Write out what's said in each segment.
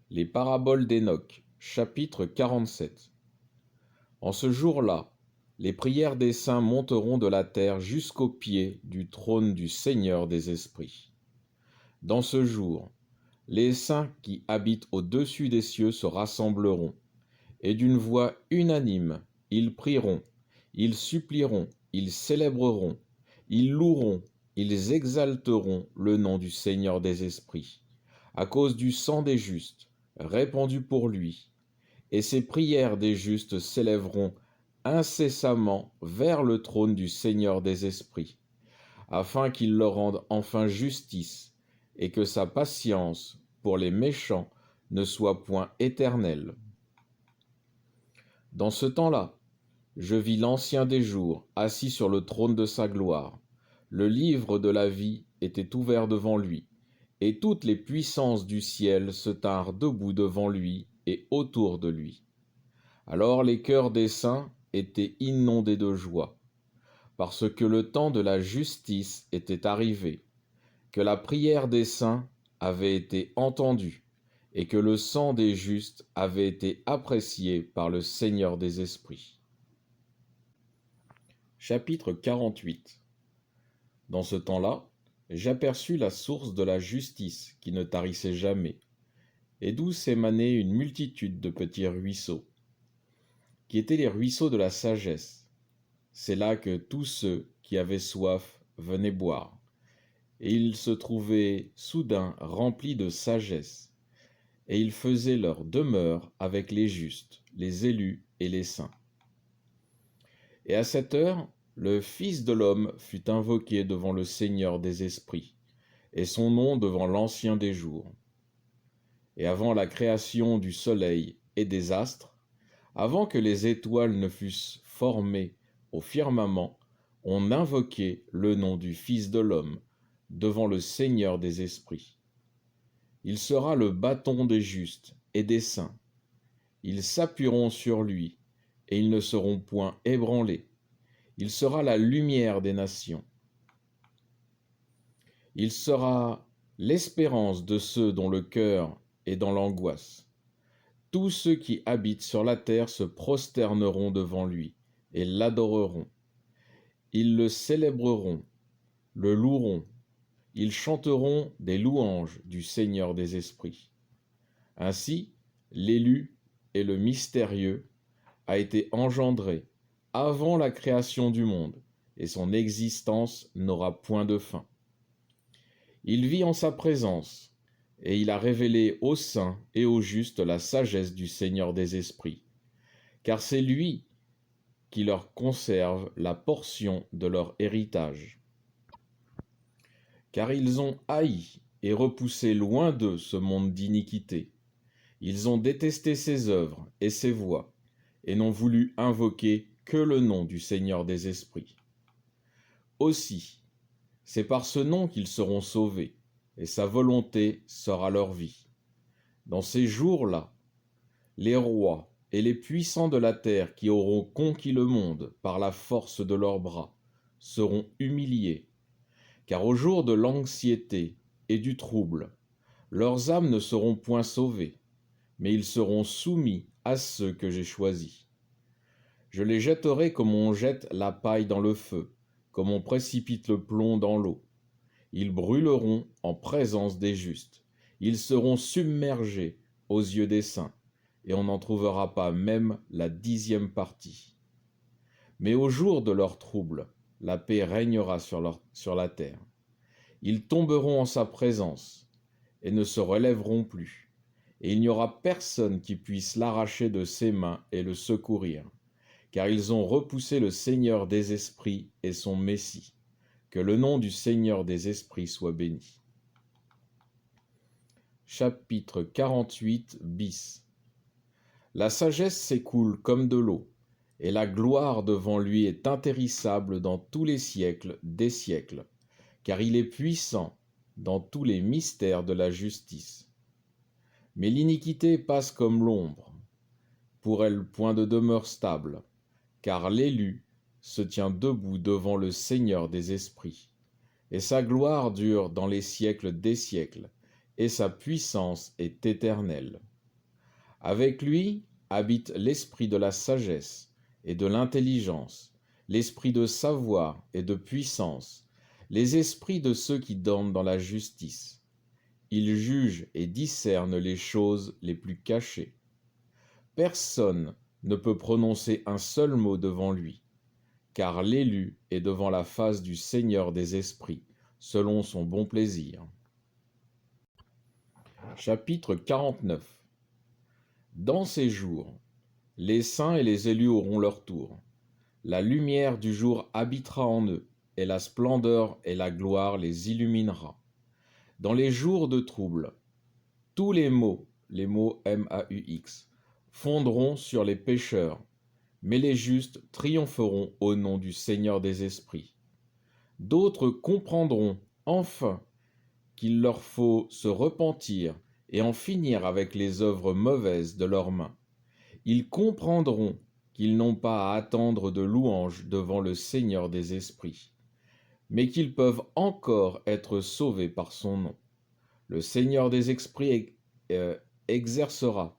Les paraboles d'Enoch, chapitre 47. En ce jour-là, les prières des saints monteront de la terre jusqu'au pied du trône du Seigneur des esprits. Dans ce jour, les saints qui habitent au-dessus des cieux se rassembleront, et d'une voix unanime, ils prieront, ils supplieront, ils célébreront, ils loueront, ils exalteront le nom du Seigneur des esprits, à cause du sang des justes, répandu pour lui, et ces prières des justes s'élèveront incessamment vers le trône du Seigneur des esprits, afin qu'il leur rende enfin justice, et que sa patience pour les méchants ne soit point éternelle. Dans ce temps-là, je vis l'Ancien des jours assis sur le trône de sa gloire. Le livre de la vie était ouvert devant lui, et toutes les puissances du ciel se tinrent debout devant lui et autour de lui. Alors les cœurs des saints étaient inondés de joie, parce que le temps de la justice était arrivé, que la prière des saints avait été entendue, et que le sang des justes avait été apprécié par le Seigneur des esprits. Chapitre 48. Dans ce temps-là, j'aperçus la source de la justice qui ne tarissait jamais, et d'où s'émanait une multitude de petits ruisseaux, qui étaient les ruisseaux de la sagesse. C'est là que tous ceux qui avaient soif venaient boire, et ils se trouvaient soudain remplis de sagesse, et ils faisaient leur demeure avec les justes, les élus et les saints. Et à cette heure, le Fils de l'homme fut invoqué devant le Seigneur des esprits, et son nom devant l'Ancien des jours. Et avant la création du soleil et des astres, avant que les étoiles ne fussent formées au firmament, on invoquait le nom du Fils de l'homme devant le Seigneur des esprits. Il sera le bâton des justes et des saints. Ils s'appuieront sur lui, et ils ne seront point ébranlés. Il sera la lumière des nations. Il sera l'espérance de ceux dont le cœur est dans l'angoisse. Tous ceux qui habitent sur la terre se prosterneront devant lui et l'adoreront. Ils le célébreront, le loueront. Ils chanteront des louanges du Seigneur des esprits. Ainsi, l'élu et le mystérieux a été engendré avant la création du monde, et son existence n'aura point de fin. Il vit en sa présence, et il a révélé aux saints et aux justes la sagesse du Seigneur des esprits, car c'est lui qui leur conserve la portion de leur héritage. Car ils ont haï et repoussé loin d'eux ce monde d'iniquité. Ils ont détesté ses œuvres et ses voies, et n'ont voulu invoquer que le nom du Seigneur des esprits. Aussi, c'est par ce nom qu'ils seront sauvés, et sa volonté sera leur vie. Dans ces jours-là, les rois et les puissants de la terre qui auront conquis le monde par la force de leurs bras seront humiliés, car au jour de l'anxiété et du trouble, leurs âmes ne seront point sauvées, mais ils seront soumis à ceux que j'ai choisis. Je les jetterai comme on jette la paille dans le feu, comme on précipite le plomb dans l'eau. Ils brûleront en présence des justes. Ils seront submergés aux yeux des saints, et on n'en trouvera pas même la 10e partie. Mais au jour de leur trouble, la paix régnera sur la terre. Ils tomberont en sa présence, et ne se relèveront plus, et il n'y aura personne qui puisse l'arracher de ses mains et le secourir, car ils ont repoussé le Seigneur des esprits et son Messie. Que le nom du Seigneur des esprits soit béni. Chapitre 48 bis. La sagesse s'écoule comme de l'eau, et la gloire devant lui est intérissable dans tous les siècles des siècles, car il est puissant dans tous les mystères de la justice. Mais l'iniquité passe comme l'ombre, pour elle point de demeure stable, car l'élu se tient debout devant le Seigneur des esprits, et sa gloire dure dans les siècles des siècles, et sa puissance est éternelle. Avec lui habite l'esprit de la sagesse et de l'intelligence, l'esprit de savoir et de puissance, les esprits de ceux qui dorment dans la justice. Il juge et discerne les choses les plus cachées. Personne ne peut prononcer un seul mot devant lui, car l'élu est devant la face du Seigneur des esprits, selon son bon plaisir. Chapitre 49. Dans ces jours, les saints et les élus auront leur tour. La lumière du jour habitera en eux, et la splendeur et la gloire les illuminera. Dans les jours de trouble, tous les mots M-A-U-X, fondront sur les pécheurs, mais les justes triompheront au nom du Seigneur des esprits. D'autres comprendront enfin qu'il leur faut se repentir et en finir avec les œuvres mauvaises de leurs mains. Ils comprendront qu'ils n'ont pas à attendre de louanges devant le Seigneur des esprits, mais qu'ils peuvent encore être sauvés par son nom. Le Seigneur des esprits exercera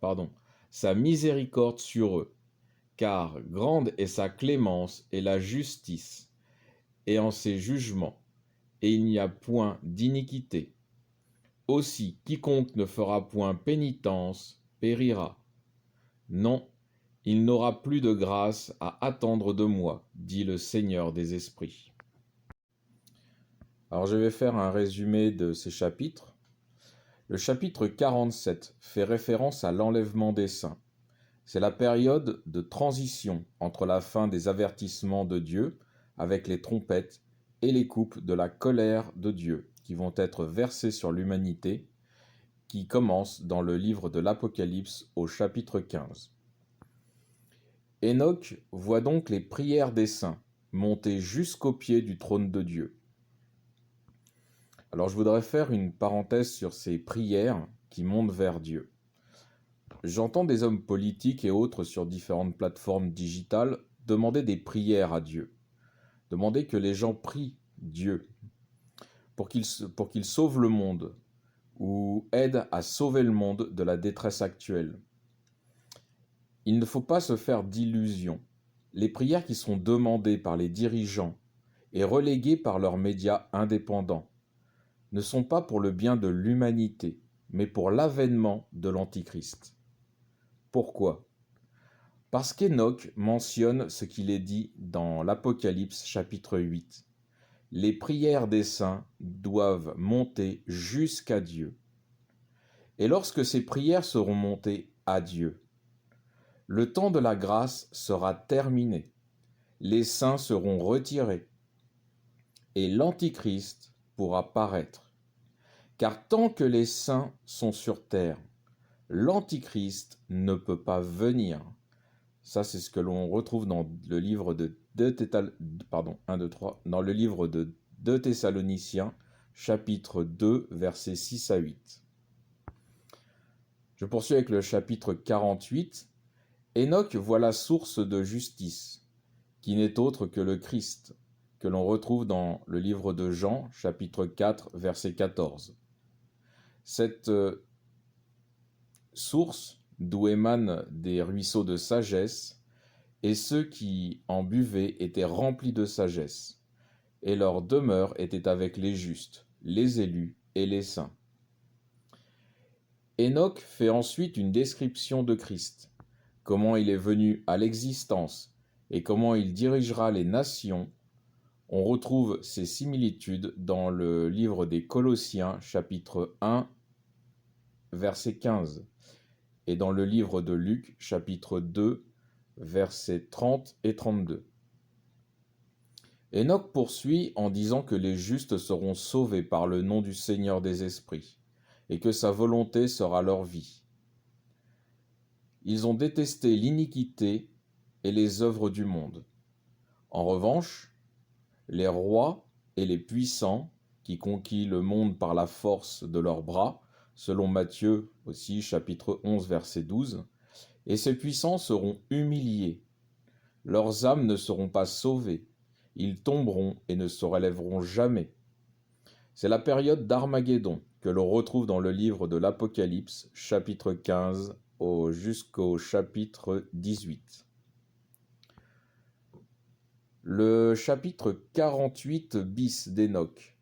sa miséricorde sur eux, car grande est sa clémence et la justice, et en ses jugements, et il n'y a point d'iniquité. Aussi, quiconque ne fera point pénitence périra. Non, il n'aura plus de grâce à attendre de moi, dit le Seigneur des esprits. Alors je vais faire un résumé de ces chapitres. Le chapitre 47 fait référence à l'enlèvement des saints. C'est la période de transition entre la fin des avertissements de Dieu avec les trompettes et les coupes de la colère de Dieu qui vont être versées sur l'humanité, qui commence dans le livre de l'Apocalypse au chapitre 15. Enoch voit donc les prières des saints monter jusqu'au pied du trône de Dieu. Alors je voudrais faire une parenthèse sur ces prières qui montent vers Dieu. J'entends des hommes politiques et autres sur différentes plateformes digitales demander des prières à Dieu, demander que les gens prient Dieu pour qu'il sauve le monde ou aide à sauver le monde de la détresse actuelle. Il ne faut pas se faire d'illusions. Les prières qui sont demandées par les dirigeants et reléguées par leurs médias indépendants ne sont pas pour le bien de l'humanité, mais pour l'avènement de l'Antichrist. Pourquoi ? Parce qu'Enoch mentionne ce qu'il est dit dans l'Apocalypse chapitre 8. Les prières des saints doivent monter jusqu'à Dieu. Et lorsque ces prières seront montées à Dieu, le temps de la grâce sera terminé. Les saints seront retirés et l'Antichrist pourra paraître. Car tant que les saints sont sur terre, l'Antichrist ne peut pas venir. Ça, c'est ce que l'on retrouve dans le livre de 2 Thessaloniciens, chapitre 2, versets 6 à 8. Je poursuis avec le chapitre 48. Enoch voit la source de justice, qui n'est autre que le Christ, que l'on retrouve dans le livre de Jean, chapitre 4, verset 14. Cette source, d'où émanent des ruisseaux de sagesse, et ceux qui en buvaient étaient remplis de sagesse, et leur demeure était avec les justes, les élus et les saints. Enoch fait ensuite une description de Christ, comment il est venu à l'existence et comment il dirigera les nations. On retrouve ces similitudes dans le livre des Colossiens, chapitre 1, verset 15, et dans le livre de Luc, chapitre 2, versets 30 et 32. Enoch poursuit en disant que les justes seront sauvés par le nom du Seigneur des esprits, et que sa volonté sera leur vie. Ils ont détesté l'iniquité et les œuvres du monde. En revanche, les rois et les puissants qui conquirent le monde par la force de leurs bras, selon Matthieu aussi, chapitre 11, verset 12, et ces puissants seront humiliés. Leurs âmes ne seront pas sauvées, ils tomberont et ne se relèveront jamais. C'est la période d'Armageddon que l'on retrouve dans le livre de l'Apocalypse, chapitre 15 jusqu'au chapitre 18. Le chapitre 48 bis d'Enoch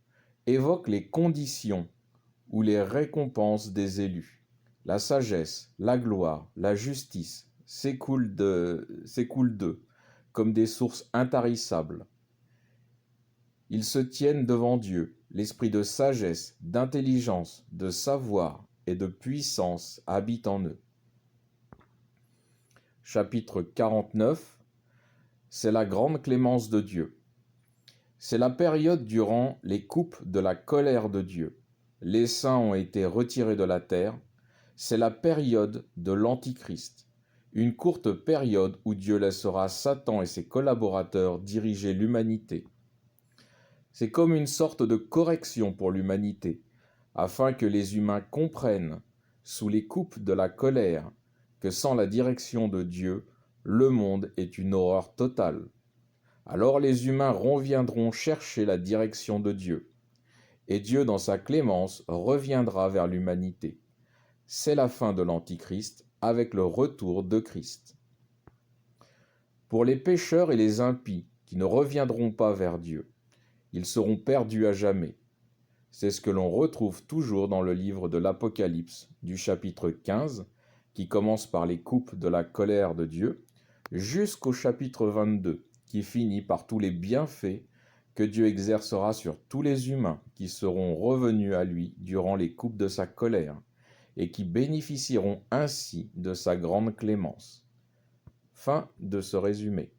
évoque les conditions ou les récompenses des élus. La sagesse, la gloire, la justice s'écoulent d'eux comme des sources intarissables. Ils se tiennent devant Dieu, l'esprit de sagesse, d'intelligence, de savoir et de puissance habite en eux. Chapitre 49, c'est la grande clémence de Dieu. C'est la période durant les coupes de la colère de Dieu. Les saints ont été retirés de la terre. C'est la période de l'Antichrist, une courte période où Dieu laissera Satan et ses collaborateurs diriger l'humanité. C'est comme une sorte de correction pour l'humanité, afin que les humains comprennent, sous les coupes de la colère, que sans la direction de Dieu, le monde est une horreur totale. Alors les humains reviendront chercher la direction de Dieu, et Dieu, dans sa clémence, reviendra vers l'humanité. C'est la fin de l'Antichrist avec le retour de Christ. Pour les pécheurs et les impies qui ne reviendront pas vers Dieu, ils seront perdus à jamais. C'est ce que l'on retrouve toujours dans le livre de l'Apocalypse du chapitre 15, qui commence par les coupes de la colère de Dieu, jusqu'au chapitre 22, qui finit par tous les bienfaits que Dieu exercera sur tous les humains qui seront revenus à lui durant les coupes de sa colère, et qui bénéficieront ainsi de sa grande clémence. Fin de ce résumé.